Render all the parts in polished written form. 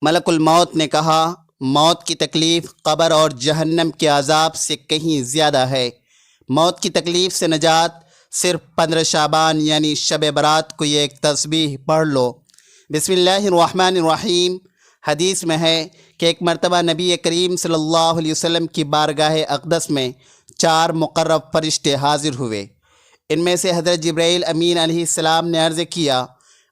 ملک الموت نے کہا، موت کی تکلیف قبر اور جہنم کے عذاب سے کہیں زیادہ ہے۔ موت کی تکلیف سے نجات صرف 15 شعبان یعنی شب برات کو یہ ایک تسبیح پڑھ لو۔ بسم اللہ الرحمن الرحیم۔ حدیث میں ہے کہ ایک مرتبہ نبی کریم صلی اللہ علیہ وسلم کی بارگاہ اقدس میں 4 مقرب فرشتے حاضر ہوئے۔ ان میں سے حضرت جبرائیل امین علیہ السلام نے عرض کیا،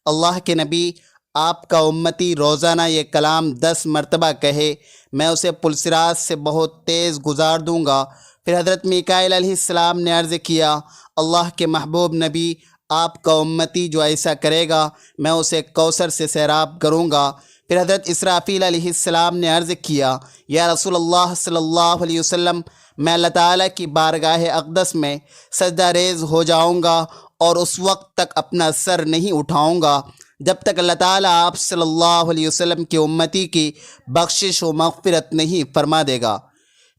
اللہ کے نبی، آپ کا امتی روزانہ یہ کلام 10 مرتبہ کہے، میں اسے پلسرات سے بہت تیز گزار دوں گا۔ پھر حضرت میکائیل علیہ السلام نے عرض کیا، اللہ کے محبوب نبی، آپ کا امتی جو ایسا کرے گا میں اسے کوثر سے سیراب کروں گا۔ پھر حضرت اسرافیل علیہ السلام نے عرض کیا، یا رسول اللہ صلی اللہ علیہ وسلم، میں اللہ تعالیٰ کی بارگاہ اقدس میں سجدہ ریز ہو جاؤں گا اور اس وقت تک اپنا سر نہیں اٹھاؤں گا جب تک اللہ تعالیٰ آپ صلی اللہ علیہ وسلم کی امتی کی بخشش و مغفرت نہیں فرما دے گا۔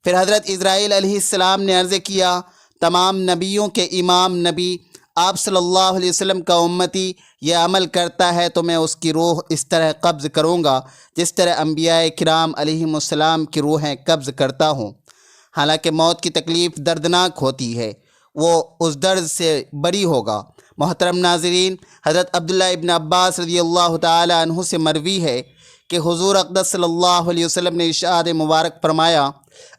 پھر حضرت اسرائیل علیہ السلام نے عرض کیا، تمام نبیوں کے امام نبی آپ صلی اللہ علیہ وسلم کا امتی یہ عمل کرتا ہے تو میں اس کی روح اس طرح قبض کروں گا جس طرح انبیاء کرام علیہم السلام کی روحیں قبض کرتا ہوں۔ حالانکہ موت کی تکلیف دردناک ہوتی ہے، وہ اس درد سے بری ہوگا۔ محترم ناظرین، حضرت عبداللہ ابن عباس رضی اللہ تعالی عنہ سے مروی ہے کہ حضور اقدس صلی اللہ علیہ وسلم نے ارشاد مبارک فرمایا،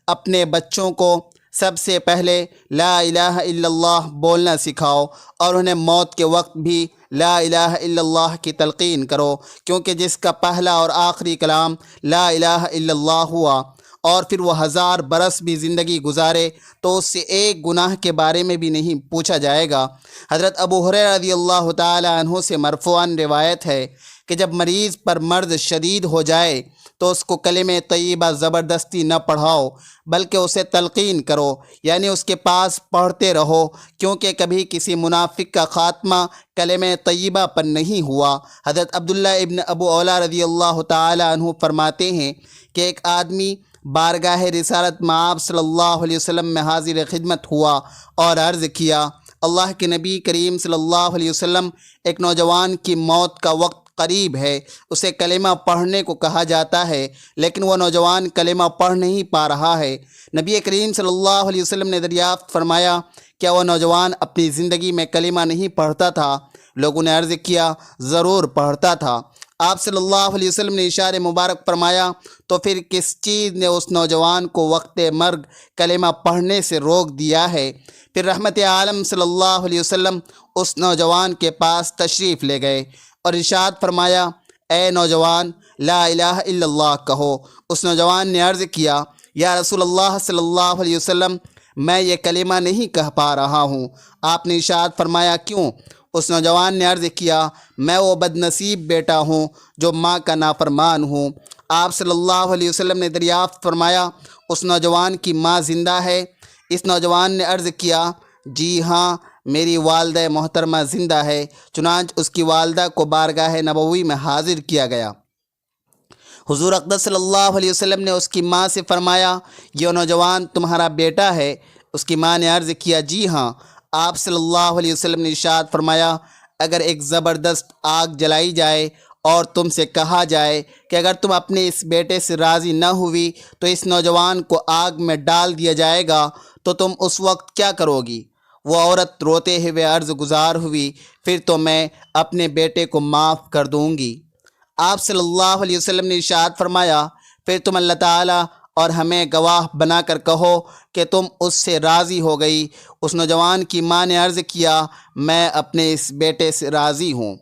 اپنے بچوں کو سب سے پہلے لا الہ الا اللہ بولنا سکھاؤ اور انہیں موت کے وقت بھی لا الہ الا اللہ کی تلقین کرو، کیونکہ جس کا پہلا اور آخری کلام لا الہ الا اللہ ہوا اور پھر وہ 1000 برس بھی زندگی گزارے تو اس سے ایک گناہ کے بارے میں بھی نہیں پوچھا جائے گا۔ حضرت ابو ہریرہ رضی اللہ تعالی عنہ سے مرفوعاً روایت ہے کہ جب مریض پر مرض شدید ہو جائے تو اس کو کلمہ طیبہ زبردستی نہ پڑھاؤ بلکہ اسے تلقین کرو، یعنی اس کے پاس پڑھتے رہو، کیونکہ کبھی کسی منافق کا خاتمہ کلمہ طیبہ پر نہیں ہوا۔ حضرت عبداللہ ابن ابو اولا رضی اللہ تعالی عنہ فرماتے ہیں کہ ایک آدمی بارگاہ رسالت میں آپ صلی اللہ علیہ وسلم میں حاضر خدمت ہوا اور عرض کیا، اللہ کے نبی کریم صلی اللہ علیہ وسلم، ایک نوجوان کی موت کا وقت قریب ہے، اسے کلمہ پڑھنے کو کہا جاتا ہے لیکن وہ نوجوان کلمہ پڑھ نہیں پا رہا ہے۔ نبی کریم صلی اللہ علیہ وسلم نے دریافت فرمایا، کیا وہ نوجوان اپنی زندگی میں کلمہ نہیں پڑھتا تھا؟ لوگوں نے عرض کیا، ضرور پڑھتا تھا۔ آپ صلی اللہ علیہ وسلم نے ارشاد مبارک فرمایا، تو پھر کس چیز نے اس نوجوان کو وقت مرگ کلمہ پڑھنے سے روک دیا ہے؟ پھر رحمت عالم صلی اللہ علیہ وسلم اس نوجوان کے پاس تشریف لے گئے اور ارشاد فرمایا، اے نوجوان، لا الہ الا اللہ کہو۔ اس نوجوان نے عرض کیا، یا رسول اللہ صلی اللہ علیہ وسلم، میں یہ کلمہ نہیں کہہ پا رہا ہوں۔ آپ نے ارشاد فرمایا، کیوں؟ اس نوجوان نے عرض کیا، میں وہ بد نصیب بیٹا ہوں جو ماں کا نافرمان ہوں۔ آپ صلی اللہ علیہ وسلم نے دریافت فرمایا، اس نوجوان کی ماں زندہ ہے؟ اس نوجوان نے عرض کیا، جی ہاں، میری والدہ محترمہ زندہ ہے۔ چنانچہ اس کی والدہ کو بارگاہ نبوی میں حاضر کیا گیا۔ حضور اقدس صلی اللہ علیہ وسلم نے اس کی ماں سے فرمایا، یہ نوجوان تمہارا بیٹا ہے؟ اس کی ماں نے عرض کیا، جی ہاں۔ آپ صلی اللہ علیہ وسلم نے ارشاد فرمایا، اگر ایک زبردست آگ جلائی جائے اور تم سے کہا جائے کہ اگر تم اپنے اس بیٹے سے راضی نہ ہوئی تو اس نوجوان کو آگ میں ڈال دیا جائے گا تو تم اس وقت کیا کرو گی؟ وہ عورت روتے ہوئے عرض گزار ہوئی، پھر تو میں اپنے بیٹے کو معاف کر دوں گی۔ آپ صلی اللہ علیہ وسلم نے ارشاد فرمایا، پھر تم اللہ تعالیٰ اور ہمیں گواہ بنا کر کہو کہ تم اس سے راضی ہو گئی۔ اس نوجوان کی ماں نے عرض کیا، میں اپنے اس بیٹے سے راضی ہوں۔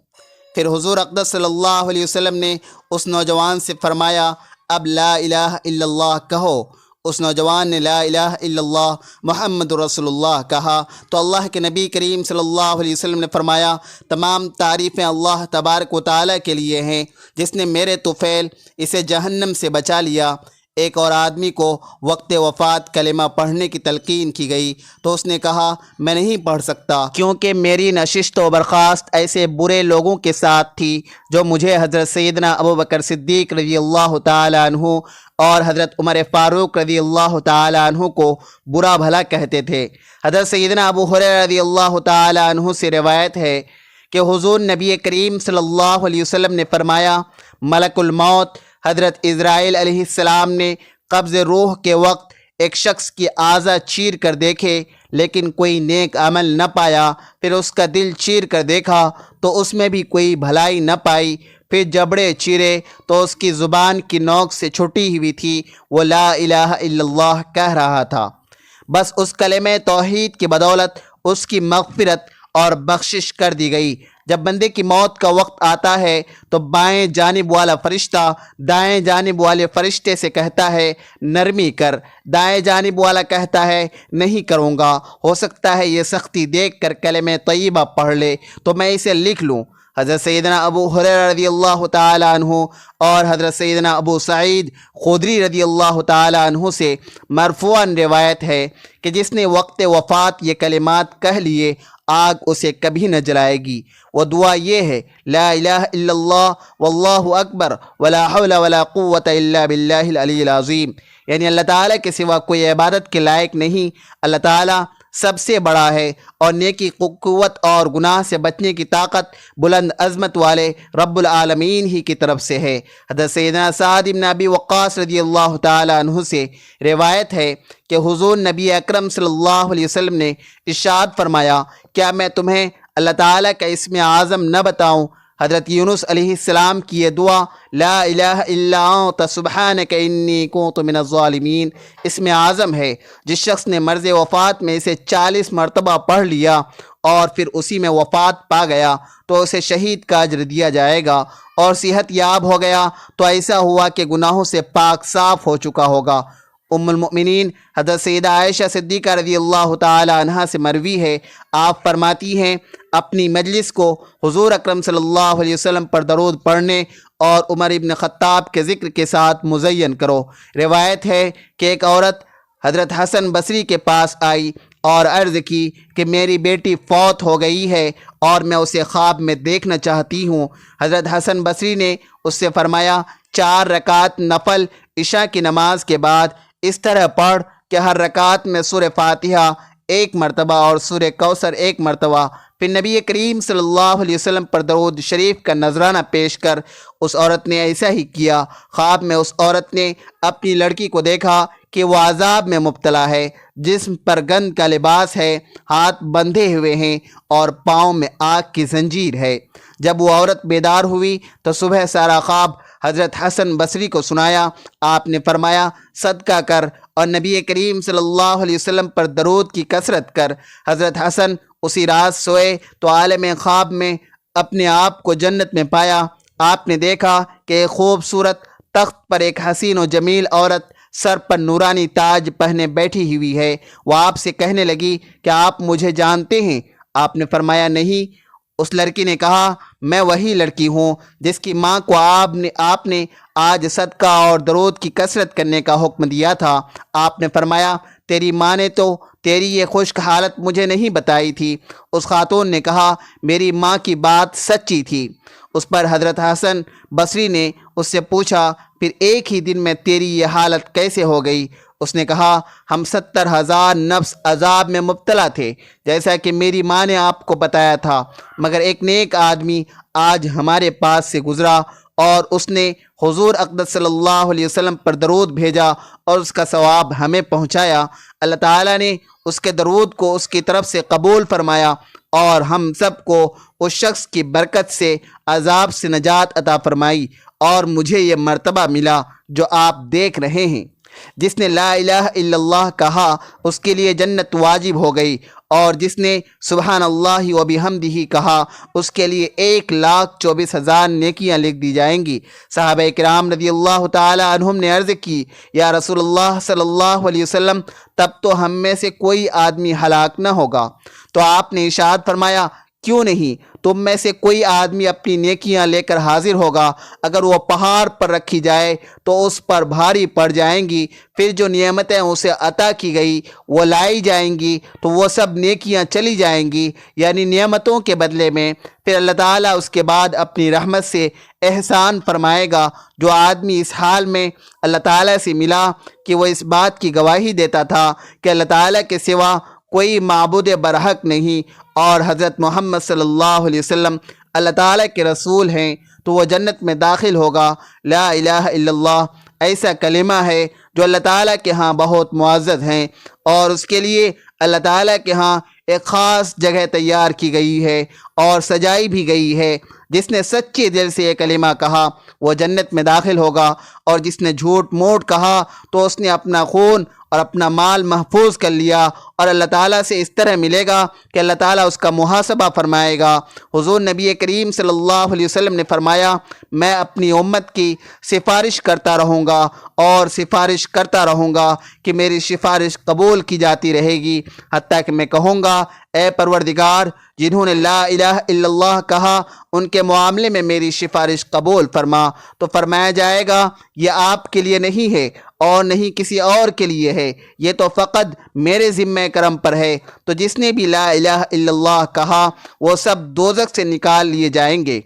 پھر حضور اقدس صلی اللہ علیہ وسلم نے اس نوجوان سے فرمایا، اب لا الہ الا اللہ کہو۔ اس نوجوان نے لا الہ الا اللہ محمد رسول اللہ کہا تو اللہ کے نبی کریم صلی اللہ علیہ وسلم نے فرمایا، تمام تعریفیں اللہ تبارک و تعالیٰ کے لیے ہیں جس نے میرے طفیل اسے جہنم سے بچا لیا۔ ایک اور آدمی کو وقت وفات کلمہ پڑھنے کی تلقین کی گئی تو اس نے کہا، میں نہیں پڑھ سکتا کیونکہ میری نشست و برخاست ایسے برے لوگوں کے ساتھ تھی جو مجھے حضرت سیدنا ابوبکر صدیق رضی اللہ تعالی عنہ اور حضرت عمر فاروق رضی اللہ تعالی عنہ کو برا بھلا کہتے تھے۔ حضرت سیدنا ابو ہریرہ رضی اللہ تعالی عنہ سے روایت ہے کہ حضور نبی کریم صلی اللہ علیہ وسلم نے فرمایا، ملک الموت حضرت اسرائیل علیہ السلام نے قبض روح کے وقت ایک شخص کی اعضاء چیر کر دیکھے لیکن کوئی نیک عمل نہ پایا، پھر اس کا دل چیر کر دیکھا تو اس میں بھی کوئی بھلائی نہ پائی، پھر جبڑے چیرے تو اس کی زبان کی نوک سے چھٹی ہوئی تھی، وہ لا الہ الا اللہ کہہ رہا تھا۔ بس اس کلمہ توحید کی بدولت اس کی مغفرت اور بخشش کر دی گئی۔ جب بندے کی موت کا وقت آتا ہے تو بائیں جانب والا فرشتہ دائیں جانب والے فرشتے سے کہتا ہے نرمی کر، دائیں جانب والا کہتا ہے نہیں کروں گا، ہو سکتا ہے یہ سختی دیکھ کر کلمہ طیبہ پڑھ لے تو میں اسے لکھ لوں۔ حضرت سیدنا ابو ہریرہ رضی اللہ تعالی عنہ اور حضرت سیدنا ابو سعید خدری رضی اللہ تعالی عنہ سے مرفوعاً روایت ہے کہ جس نے وقت وفات یہ کلمات کہہ لیے آگ اسے کبھی نہ جلائے گی۔ وہ دعا یہ ہے لا الہ الا اللہ واللہ اکبر ولا حول ولا قوة الا باللہ العلی العظیم، یعنی اللہ تعالیٰ کے سوا کوئی عبادت کے لائق نہیں، اللہ تعالیٰ سب سے بڑا ہے اور نیکی قوت اور گناہ سے بچنے کی طاقت بلند عظمت والے رب العالمین ہی کی طرف سے ہے۔ حضرت سیدنا سعد بن ابی وقاص رضی اللہ تعالی عنہ سے روایت ہے کہ حضور نبی اکرم صلی اللہ علیہ وسلم نے ارشاد فرمایا کیا میں تمہیں اللہ تعالیٰ کا اسم اعظم نہ بتاؤں؟ حضرت یونس علیہ السلام کی یہ دعا لا الہ الا انت سبحانک انی کنت من الظالمین اسم اعظم ہے۔ جس شخص نے مرض وفات میں اسے 40 مرتبہ پڑھ لیا اور پھر اسی میں وفات پا گیا تو اسے شہید کا اجر دیا جائے گا، اور صحت یاب ہو گیا تو ایسا ہوا کہ گناہوں سے پاک صاف ہو چکا ہوگا۔ ام المؤمنین حضرت سیدہ عائشہ صدیقہ رضی اللہ تعالی عنہا سے مروی ہے، آپ فرماتی ہیں اپنی مجلس کو حضور اکرم صلی اللہ علیہ وسلم پر درود پڑھنے اور عمر ابن خطاب کے ذکر کے ساتھ مزین کرو۔ روایت ہے کہ ایک عورت حضرت حسن بصری کے پاس آئی اور عرض کی کہ میری بیٹی فوت ہو گئی ہے اور میں اسے خواب میں دیکھنا چاہتی ہوں۔ حضرت حسن بصری نے اس سے فرمایا 4 رکعت نفل عشاء کی نماز کے بعد اس طرح پڑھ کہ ہر رکعت میں سورہ فاتحہ 1 مرتبہ اور سورہ کوثر 1 مرتبہ، پھر نبی کریم صلی اللہ علیہ وسلم پر درود شریف کا نذرانہ پیش کر۔ اس عورت نے ایسا ہی کیا۔ خواب میں اس عورت نے اپنی لڑکی کو دیکھا کہ وہ عذاب میں مبتلا ہے، جسم پر گند کا لباس ہے، ہاتھ بندھے ہوئے ہیں اور پاؤں میں آگ کی زنجیر ہے۔ جب وہ عورت بیدار ہوئی تو صبح سارا خواب حضرت حسن بصری کو سنایا۔ آپ نے فرمایا صدقہ کر اور نبی کریم صلی اللہ علیہ وسلم پر درود کی کثرت کر۔ حضرت حسن اسی رات سوئے تو عالم خواب میں اپنے آپ کو جنت میں پایا۔ آپ نے دیکھا کہ ایک خوبصورت تخت پر ایک حسین و جمیل عورت سر پر نورانی تاج پہنے بیٹھی ہوئی ہے۔ وہ آپ سے کہنے لگی کہ آپ مجھے جانتے ہیں؟ آپ نے فرمایا نہیں۔ اس لڑکی نے کہا میں وہی لڑکی ہوں جس کی ماں کو آپ نے آج صدقہ اور درود کی کثرت کرنے کا حکم دیا تھا۔ آپ نے فرمایا تیری ماں نے تو تیری یہ خشک حالت مجھے نہیں بتائی تھی۔ اس خاتون نے کہا میری ماں کی بات سچی تھی۔ اس پر حضرت حسن بصری نے اس سے پوچھا پھر ایک ہی دن میں تیری یہ حالت کیسے ہو گئی؟ اس نے کہا ہم 70,000 نفس عذاب میں مبتلا تھے جیسا کہ میری ماں نے آپ کو بتایا تھا، مگر ایک نیک آدمی آج ہمارے پاس سے گزرا اور اس نے حضور اقدس صلی اللہ علیہ وسلم پر درود بھیجا اور اس کا ثواب ہمیں پہنچایا۔ اللہ تعالیٰ نے اس کے درود کو اس کی طرف سے قبول فرمایا اور ہم سب کو اس شخص کی برکت سے عذاب سے نجات عطا فرمائی، اور مجھے یہ مرتبہ ملا جو آپ دیکھ رہے ہیں۔ جس نے لا الہ الا اللہ کہا اس کے لیے جنت واجب ہو گئی، اور جس نے سبحان اللہ و بحمدہ کہا اس کے لیے 1,24,000 نیکیاں لکھ دی جائیں گی۔ صحابہ کرام رضی اللہ تعالی عنہم نے عرض کی یا رسول اللہ صلی اللہ علیہ وسلم تب تو ہم میں سے کوئی آدمی ہلاک نہ ہوگا، تو آپ نے ارشاد فرمایا کیوں نہیں، تم میں سے کوئی آدمی اپنی نیکیاں لے کر حاضر ہوگا، اگر وہ پہاڑ پر رکھی جائے تو اس پر بھاری پڑ جائیں گی، پھر جو نعمتیں اسے عطا کی گئی وہ لائی جائیں گی تو وہ سب نیکیاں چلی جائیں گی، یعنی نعمتوں کے بدلے میں۔ پھر اللہ تعالیٰ اس کے بعد اپنی رحمت سے احسان فرمائے گا۔ جو آدمی اس حال میں اللہ تعالیٰ سے ملا کہ وہ اس بات کی گواہی دیتا تھا کہ اللہ تعالیٰ کے سوا کوئی معبود برحق نہیں اور حضرت محمد صلی اللہ علیہ وسلم اللہ تعالیٰ کے رسول ہیں، تو وہ جنت میں داخل ہوگا۔ لا الہ الا اللہ ایسا کلمہ ہے جو اللہ تعالیٰ کے ہاں بہت معزز ہیں، اور اس کے لیے اللہ تعالیٰ کے ہاں ایک خاص جگہ تیار کی گئی ہے اور سجائی بھی گئی ہے۔ جس نے سچے دل سے یہ کلمہ کہا وہ جنت میں داخل ہوگا، اور جس نے جھوٹ موٹ کہا تو اس نے اپنا خون اور اپنا مال محفوظ کر لیا، اور اللہ تعالیٰ سے اس طرح ملے گا کہ اللہ تعالیٰ اس کا محاسبہ فرمائے گا۔ حضور نبی کریم صلی اللہ علیہ وسلم نے فرمایا، میں اپنی امت کی سفارش کرتا رہوں گا اور سفارش کرتا رہوں گا کہ میری سفارش قبول کی جاتی رہے گی، حتیٰ کہ میں کہوں گا اے پروردگار، جنہوں نے لا الہ الا اللہ کہا ان کے معاملے میں میری سفارش قبول فرما۔ تو فرمایا جائے گا یہ آپ کے لیے نہیں ہے اور نہیں کسی اور کے لیے ہے، یہ تو فقط میرے ذمہ کرم پر ہے۔ تو جس نے بھی لا الہ الا اللہ کہا وہ سب دوزخ سے نکال لیے جائیں گے۔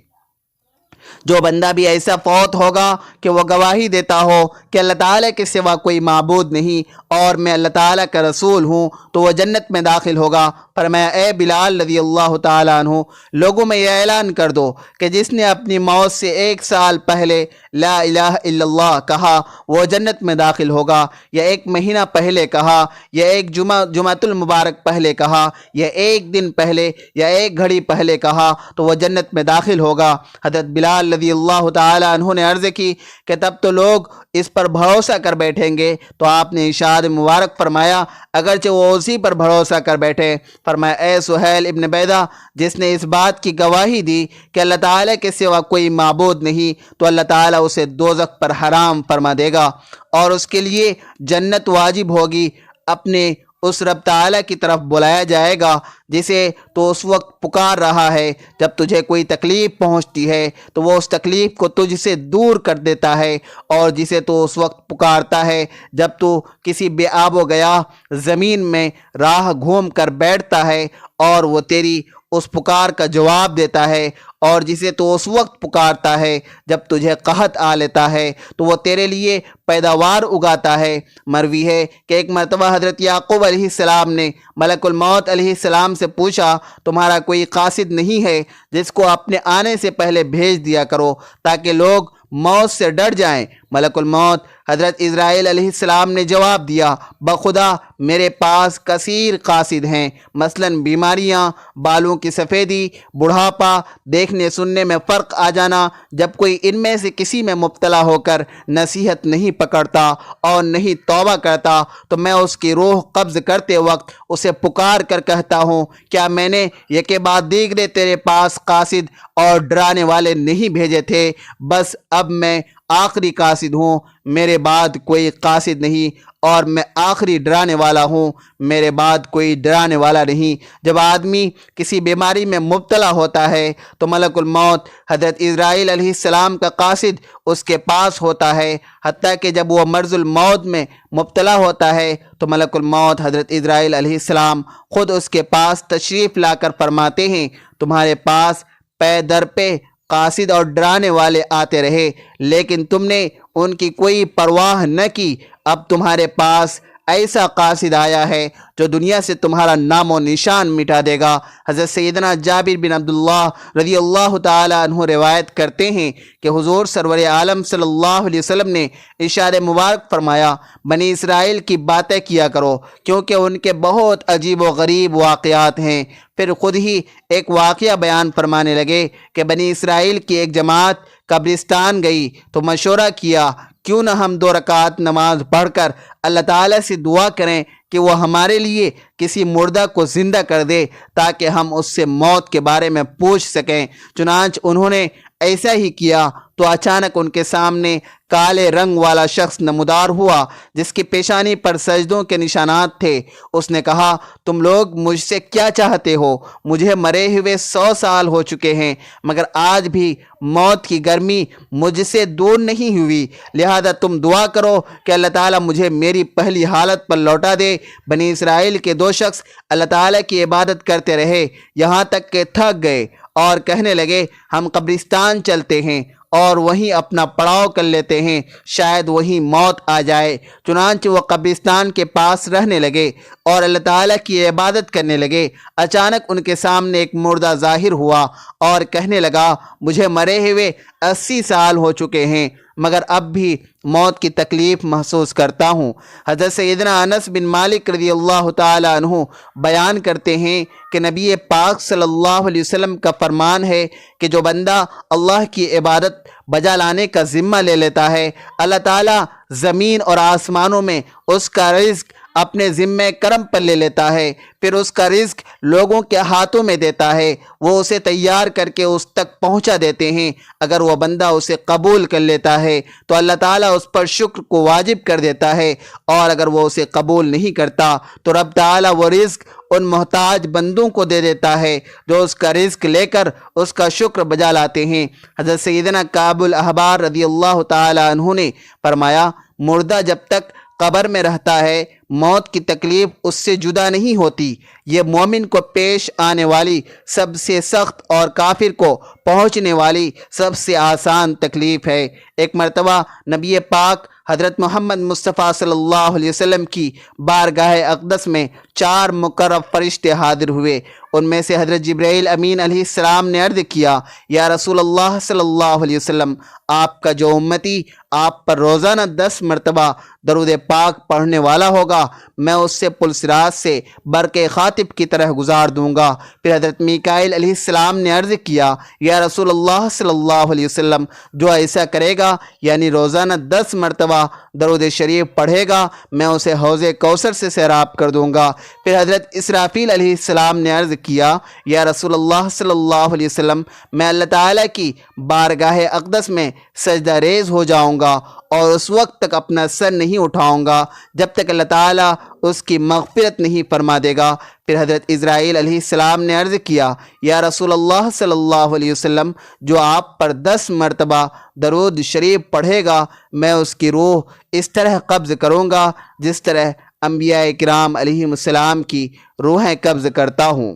جو بندہ بھی ایسا فوت ہوگا کہ وہ گواہی دیتا ہو کہ اللہ تعالیٰ کے سوا کوئی معبود نہیں اور میں اللہ تعالیٰ کا رسول ہوں، تو وہ جنت میں داخل ہوگا۔ فرمایا اے بلال رضی اللہ تعالیٰ عنہ، لوگوں میں یہ اعلان کر دو کہ جس نے اپنی موت سے 1 سال پہلے لا الہ الا اللہ کہا وہ جنت میں داخل ہوگا، یا 1 مہینہ پہلے کہا، یا 1 جمعۃ المبارک پہلے کہا، یا 1 دن پہلے، یا 1 گھڑی پہلے کہا تو وہ جنت میں داخل ہوگا۔ حضرت بلال رضی اللہ تعالیٰ عنہ نے عرض کی کہ تب تو لوگ اس پر بھروسہ کر بیٹھیں گے، تو آپ نے ارشاد مبارک فرمایا اگرچہ وہ اسی پر بھروسہ کر بیٹھے۔ فرمایا اے سہیل ابن بیدہ، جس نے اس بات کی گواہی دی کہ اللہ تعالیٰ کے سوا کوئی معبود نہیں، تو اللہ تعالیٰ اسے دوزخ پر حرام فرما دے گا اور اس کے لیے جنت واجب ہوگی۔ اپنے اس رب تعالیٰ کی طرف بلایا جائے گا جسے تو اس وقت پکار رہا ہے جب تجھے کوئی تکلیف پہنچتی ہے، تو وہ اس تکلیف کو تجھ سے دور کر دیتا ہے، اور جسے تو اس وقت پکارتا ہے جب تو کسی بے آب و گیا زمین میں راہ گھوم کر بیٹھتا ہے، اور وہ تیری اس پکار کا جواب دیتا ہے، اور جسے تو اس وقت پکارتا ہے جب تجھے قحط آ لیتا ہے، تو وہ تیرے لیے پیداوار اگاتا ہے۔ مروی ہے کہ ایک مرتبہ حضرت یعقوب علیہ السلام نے ملک الموت علیہ السلام سے پوچھا، تمہارا کوئی قاصد نہیں ہے جس کو اپنے آنے سے پہلے بھیج دیا کرو تاکہ لوگ موت سے ڈر جائیں؟ ملک الموت حضرت اسرائیل علیہ السلام نے جواب دیا، بخدا میرے پاس کثیر قاصد ہیں، مثلا بیماریاں، بالوں کی سفیدی، بڑھاپا، دیکھنے سننے میں فرق آ جانا۔ جب کوئی ان میں سے کسی میں مبتلا ہو کر نصیحت نہیں پکڑتا اور نہیں توبہ کرتا تو میں اس کی روح قبض کرتے وقت اسے پکار کر کہتا ہوں، کیا میں نے یکے بعد دیگرے تیرے پاس قاصد اور ڈرانے والے نہیں بھیجے تھے؟ بس اب میں آخری قاصد ہوں، میرے بعد کوئی قاصد نہیں، اور میں آخری ڈرانے والا ہوں، میرے بعد کوئی ڈرانے والا نہیں۔ جب آدمی کسی بیماری میں مبتلا ہوتا ہے تو ملک الموت حضرت اسرائیل علیہ السلام کا قاصد اس کے پاس ہوتا ہے، حتیٰ کہ جب وہ مرض الموت میں مبتلا ہوتا ہے تو ملک الموت حضرت اسرائیل علیہ السلام خود اس کے پاس تشریف لا کر فرماتے ہیں، تمہارے پاس پے در پہ قاصد اور ڈرانے والے آتے رہے لیکن تم نے ان کی کوئی پرواہ نہ کی، اب تمہارے پاس ایسا قاصد آیا ہے جو دنیا سے تمہارا نام و نشان مٹا دے گا۔ حضرت سیدنا جابر بن عبداللہ رضی اللہ تعالی عنہ روایت کرتے ہیں کہ حضور سرور عالم صلی اللہ علیہ وسلم نے ارشاد مبارک فرمایا، بنی اسرائیل کی باتیں کیا کرو کیونکہ ان کے بہت عجیب و غریب واقعات ہیں۔ پھر خود ہی ایک واقعہ بیان فرمانے لگے کہ بنی اسرائیل کی ایک جماعت قبرستان گئی تو مشورہ کیا، کیوں نہ ہم 2 رکعت نماز پڑھ کر اللہ تعالیٰ سے دعا کریں کہ وہ ہمارے لیے کسی مردہ کو زندہ کر دے تاکہ ہم اس سے موت کے بارے میں پوچھ سکیں۔ چنانچہ انہوں نے ایسا ہی کیا تو اچانک ان کے سامنے کالے رنگ والا شخص نمودار ہوا جس کی پیشانی پر سجدوں کے نشانات تھے۔ اس نے کہا، تم لوگ مجھ سے کیا چاہتے ہو؟ مجھے مرے ہوئے 100 سال ہو چکے ہیں مگر آج بھی موت کی گرمی مجھ سے دور نہیں ہوئی، لہذا تم دعا کرو کہ اللہ تعالیٰ مجھے میری پہلی حالت پر لوٹا دے۔ بنی اسرائیل کے 2 شخص اللہ تعالیٰ کی عبادت کرتے رہے یہاں تک کہ تھک گئے اور کہنے لگے، ہم قبرستان چلتے ہیں اور وہیں اپنا پڑاؤ کر لیتے ہیں، شاید وہیں موت آ جائے۔ چنانچہ وہ قبرستان کے پاس رہنے لگے اور اللہ تعالیٰ کی عبادت کرنے لگے۔ اچانک ان کے سامنے ایک مردہ ظاہر ہوا اور کہنے لگا، مجھے مرے ہوئے 80 سال ہو چکے ہیں، مگر اب بھی موت کی تکلیف محسوس کرتا ہوں۔ حضرت سیدنا انس بن مالک رضی اللہ تعالی عنہ بیان کرتے ہیں کہ نبی پاک صلی اللہ علیہ وسلم کا فرمان ہے کہ جو بندہ اللہ کی عبادت بجا لانے کا ذمہ لے لیتا ہے، اللہ تعالیٰ زمین اور آسمانوں میں اس کا رزق اپنے ذمہ کرم پر لے لیتا ہے، پھر اس کا رزق لوگوں کے ہاتھوں میں دیتا ہے، وہ اسے تیار کر کے اس تک پہنچا دیتے ہیں۔ اگر وہ بندہ اسے قبول کر لیتا ہے تو اللہ تعالیٰ اس پر شکر کو واجب کر دیتا ہے، اور اگر وہ اسے قبول نہیں کرتا تو رب تعالیٰ وہ رزق ان محتاج بندوں کو دے دیتا ہے جو اس کا رزق لے کر اس کا شکر بجا لاتے ہیں۔ حضرت سیدنا کعب الاحبار رضی اللہ تعالی عنہ نے فرمایا، مردہ جب تک قبر میں رہتا ہے موت کی تکلیف اس سے جدا نہیں ہوتی۔ یہ مومن کو پیش آنے والی سب سے سخت اور کافر کو پہنچنے والی سب سے آسان تکلیف ہے۔ ایک مرتبہ نبی پاک حضرت محمد مصطفیٰ صلی اللہ علیہ وسلم کی بارگاہ اقدس میں 4 مقرب فرشتے حاضر ہوئے۔ ان میں سے حضرت جبرائیل امین علیہ السلام نے عرض کیا، یا رسول اللہ صلی اللہ علیہ وسلم، آپ کا جو امتی آپ پر روزانہ 10 مرتبہ درود پاک پڑھنے والا ہوگا، میں اس سے پلسرات سے برق خاطب کی طرح گزار دوں گا۔ پھر حضرت میکائیل علیہ السلام نے عرض کیا، یا رسول اللہ صلی اللہ علیہ وسلم، جو ایسا کرے گا یعنی روزانہ 10 مرتبہ درود شریف پڑھے گا، میں اسے حوض کوثر سے سیراب کر دوں گا۔ پھر حضرت اسرافیل علیہ السلام نے عرض کیا، یا رسول اللہ صلی اللہ علیہ وسلم، میں اللہ تعالیٰ کی بارگاہ اقدس میں سجدہ ریز ہو جاؤں گا اور اس وقت تک اپنا سر نہیں اٹھاؤں گا جب تک اللہ تعالیٰ اس کی مغفرت نہیں فرما دے گا۔ پھر حضرت اسرائیل علیہ السلام نے عرض کیا، یا رسول اللہ صلی اللہ علیہ وسلم، جو آپ پر 10 مرتبہ درود شریف پڑھے گا، میں اس کی روح اس طرح قبض کروں گا جس طرح انبیاء کرام علیہم السلام کی روحیں قبض کرتا ہوں۔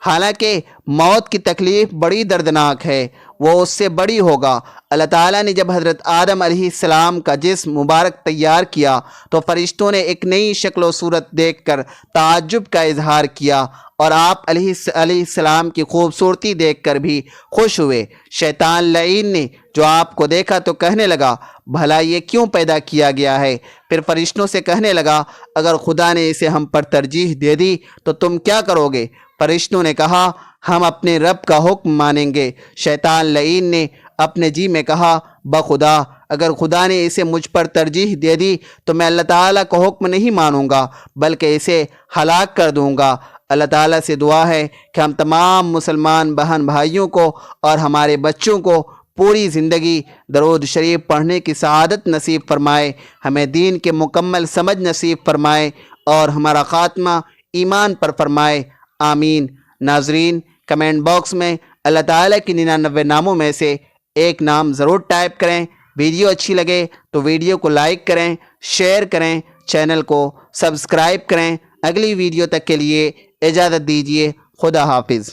حالانکہ موت کی تکلیف بڑی دردناک ہے، وہ اس سے بڑی ہوگا۔ اللہ تعالیٰ نے جب حضرت آدم علیہ السلام کا جسم مبارک تیار کیا تو فرشتوں نے ایک نئی شکل و صورت دیکھ کر تعجب کا اظہار کیا، اور آپ علیہ السلام کی خوبصورتی دیکھ کر بھی خوش ہوئے۔ شیطان لعین نے جو آپ کو دیکھا تو کہنے لگا، بھلا یہ کیوں پیدا کیا گیا ہے؟ پھر فرشتوں سے کہنے لگا، اگر خدا نے اسے ہم پر ترجیح دے دی تو تم کیا کرو گے؟ فرشتوں نے کہا، ہم اپنے رب کا حکم مانیں گے۔ شیطان لعین نے اپنے جی میں کہا، بخدا اگر خدا نے اسے مجھ پر ترجیح دے دی تو میں اللہ تعالیٰ کا حکم نہیں مانوں گا بلکہ اسے ہلاک کر دوں گا۔ اللہ تعالیٰ سے دعا ہے کہ ہم تمام مسلمان بہن بھائیوں کو اور ہمارے بچوں کو پوری زندگی درود شریف پڑھنے کی سعادت نصیب فرمائے، ہمیں دین کے مکمل سمجھ نصیب فرمائے اور ہمارا خاتمہ ایمان پر فرمائے، آمین۔ ناظرین، کمنٹ باکس میں اللہ تعالیٰ کی 99 ناموں میں سے ایک نام ضرور ٹائپ کریں۔ ویڈیو اچھی لگے تو ویڈیو کو لائک کریں، شیئر کریں، چینل کو سبسکرائب کریں۔ اگلی ویڈیو تک کے لیے اجازت دیجیے، خدا حافظ۔